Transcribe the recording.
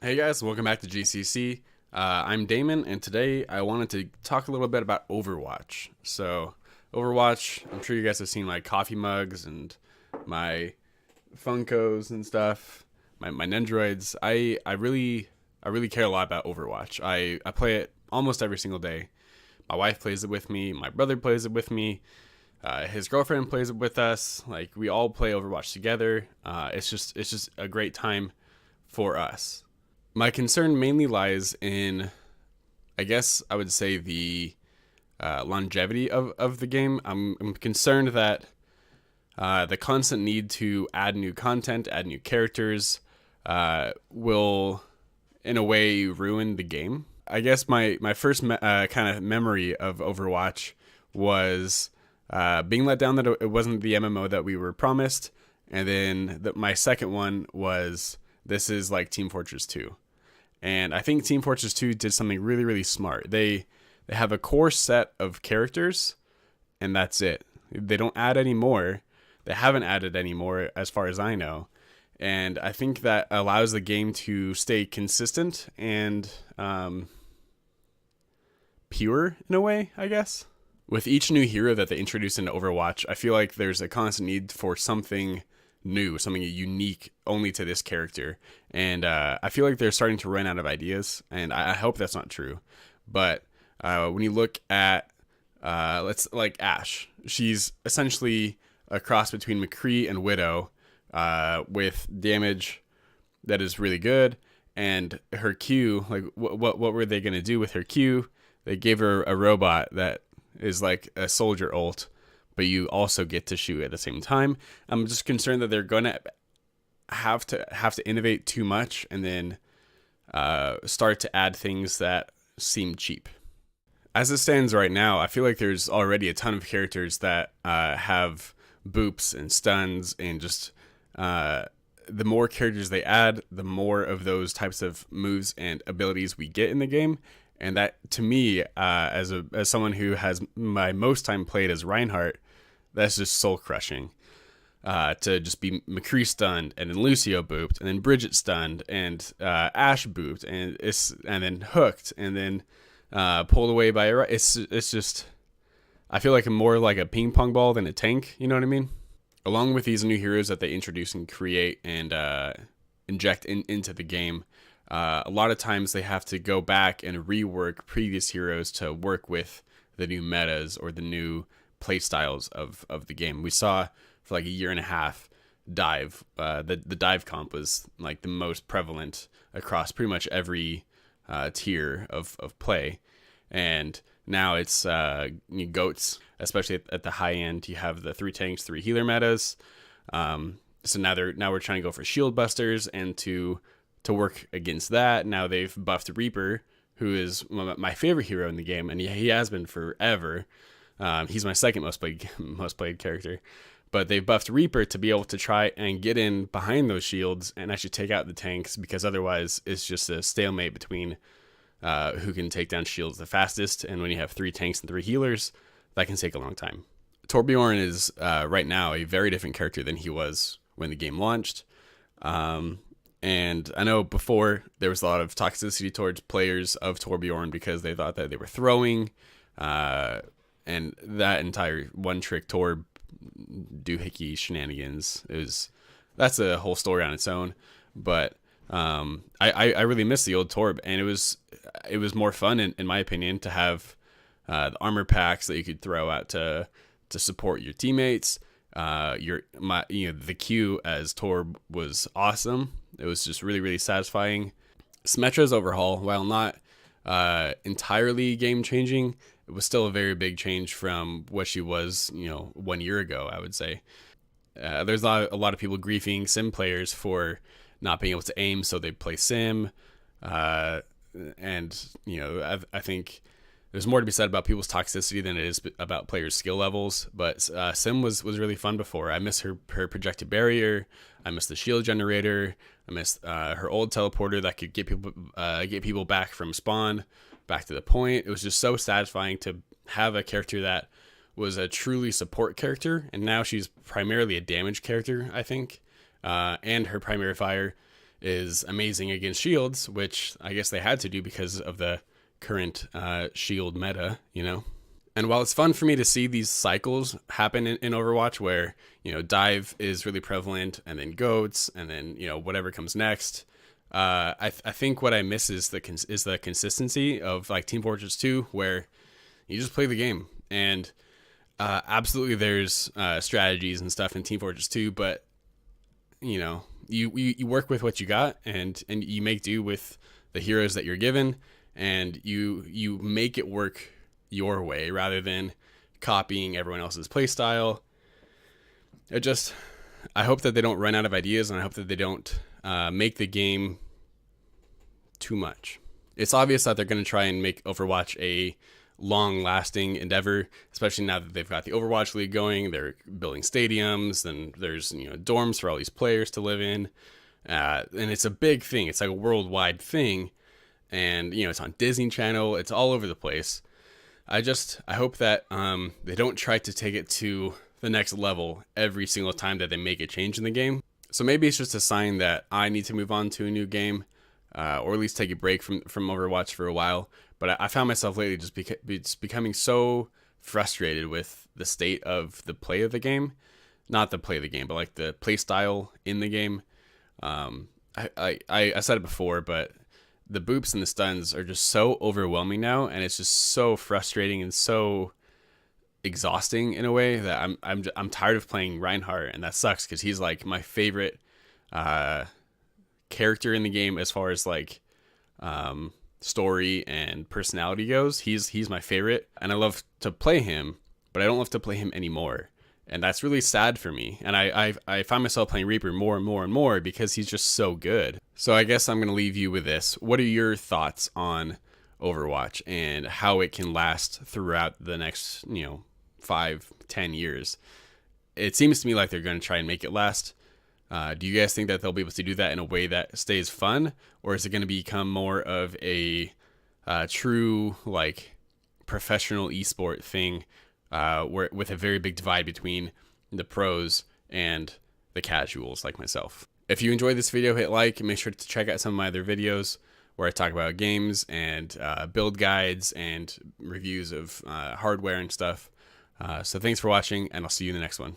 Hey guys, welcome back to GCC. I'm Damon, and today I wanted to talk a little bit about Overwatch. So, Overwatch, I'm sure you guys have seen my coffee mugs and my Funkos and stuff, my Nendroids. I really care a lot about Overwatch. I play it almost every single day. My wife plays it with me. My brother plays it with me. His girlfriend plays it with us. Like we all play Overwatch together. It's just a great time for us. My concern mainly lies in, I guess I would say, the longevity of the game. I'm concerned that the constant need to add new content, add new characters, will, in a way, ruin the game. I guess my first kind of memory of Overwatch was being let down that it wasn't the MMO that we were promised, and then my second one was this is like Team Fortress 2. And I think Team Fortress 2 did something really, really smart. They have a core set of characters, and that's it. They don't add any more. They haven't added any more, as far as I know. And I think that allows the game to stay consistent and pure in a way, I guess. With each new hero that they introduce into Overwatch, I feel like there's a constant need for something new, something unique only to this character. And I feel like they're starting to run out of ideas, and I hope that's not true. But when you look at, let's like Ashe, she's essentially a cross between McCree and Widow, with damage that is really good. And her Q, like what were they gonna do with her Q? They gave her a robot that is like a soldier ult, but you also get to shoot at the same time. I'm just concerned that they're gonna have to innovate too much and then start to add things that seem cheap. As it stands right now, I feel like there's already a ton of characters that have boops and stuns, and just the more characters they add, the more of those types of moves and abilities we get in the game. And that, to me, as someone who has my most time played as Reinhardt, that's just soul crushing. To just be McCree stunned, and then Lucio booped, and then Bridget stunned, and Ashe booped, and then hooked, and then pulled away by a. It's just, I feel like I'm more like a ping pong ball than a tank. You know what I mean? Along with these new heroes that they introduce and create and inject into the game. A lot of times they have to go back and rework previous heroes to work with the new metas or the new play styles of the game. We saw for like a year and a half dive. The dive comp was like the most prevalent across pretty much every tier of play. And now it's goats, especially at the high end. You have the 3 tanks, 3 healer metas. So now we're trying to go for shield busters, and to work against that, now they've buffed Reaper, who is my favorite hero in the game, and he has been forever. He's my second most played character, but they've buffed Reaper to be able to try and get in behind those shields and actually take out the tanks, because otherwise it's just a stalemate between who can take down shields the fastest. And when you have 3 tanks and 3 healers, that can take a long time. Torbjorn is right now a very different character than he was when the game launched. And I know before there was a lot of toxicity towards players of Torbjorn because they thought that they were throwing, and that entire one-trick Torb doohickey shenanigans that's a whole story on its own. But I really miss the old Torb, and it was more fun in my opinion to have the armor packs that you could throw out to support your teammates. The Q as Torb was awesome. It was just really, really satisfying. Symmetra's overhaul, while not entirely game changing, it was still a very big change from what she was, 1 year ago, I would say. There's a lot of people griefing sim players for not being able to aim, so they play sim. I think there's more to be said about people's toxicity than it is about players' skill levels. But sim was really fun before. I miss her projected barrier. I miss the shield generator. I miss her old teleporter that could get people back from spawn, back to the point. It was just so satisfying to have a character that was a truly support character, and now she's primarily a damage character, I think. And her primary fire is amazing against shields, which I guess they had to do because of the current shield meta, you know? And while it's fun for me to see these cycles happen in Overwatch where, you know, dive is really prevalent and then goats and then, you know, whatever comes next, I think what I miss is the consistency of like Team Fortress 2 where you just play the game. And absolutely there's strategies and stuff in Team Fortress 2, but, you know, you work with what you got and you make do with the heroes that you're given, and you make it work your way rather than copying everyone else's play style. I hope that they don't run out of ideas, and I hope that they don't make the game too much. It's obvious that they're going to try and make Overwatch a long-lasting endeavor, especially now that they've got the Overwatch League going. They're building stadiums, and there's, you know, dorms for all these players to live in, and it's a big thing. It's like a worldwide thing, and, you know, it's on Disney Channel. It's all over the place. I hope that they don't try to take it to the next level every single time that they make a change in the game. So maybe it's just a sign that I need to move on to a new game, or at least take a break from Overwatch for a while. But I found myself lately just becoming so frustrated with the state of the play of the game. Not the play of the game, but like the play style in the game. I said it before, but the boops and the stuns are just so overwhelming now, and it's just so frustrating and so exhausting in a way that I'm tired of playing Reinhardt, and that sucks because he's like my favorite character in the game as far as like story and personality goes. He's my favorite, and I love to play him, but I don't love to play him anymore. And that's really sad for me. And I find myself playing Reaper more and more and more because he's just so good. So I guess I'm going to leave you with this. What are your thoughts on Overwatch and how it can last throughout the next, 5-10 years? It seems to me like they're going to try and make it last. Do you guys think that they'll be able to do that in a way that stays fun? Or is it going to become more of a true, like, professional esport thing, where with a very big divide between the pros and the casuals like myself? If you enjoyed this video, hit like, and make sure to check out some of my other videos where I talk about games and build guides and reviews of hardware and stuff. So thanks for watching, and I'll see you in the next one.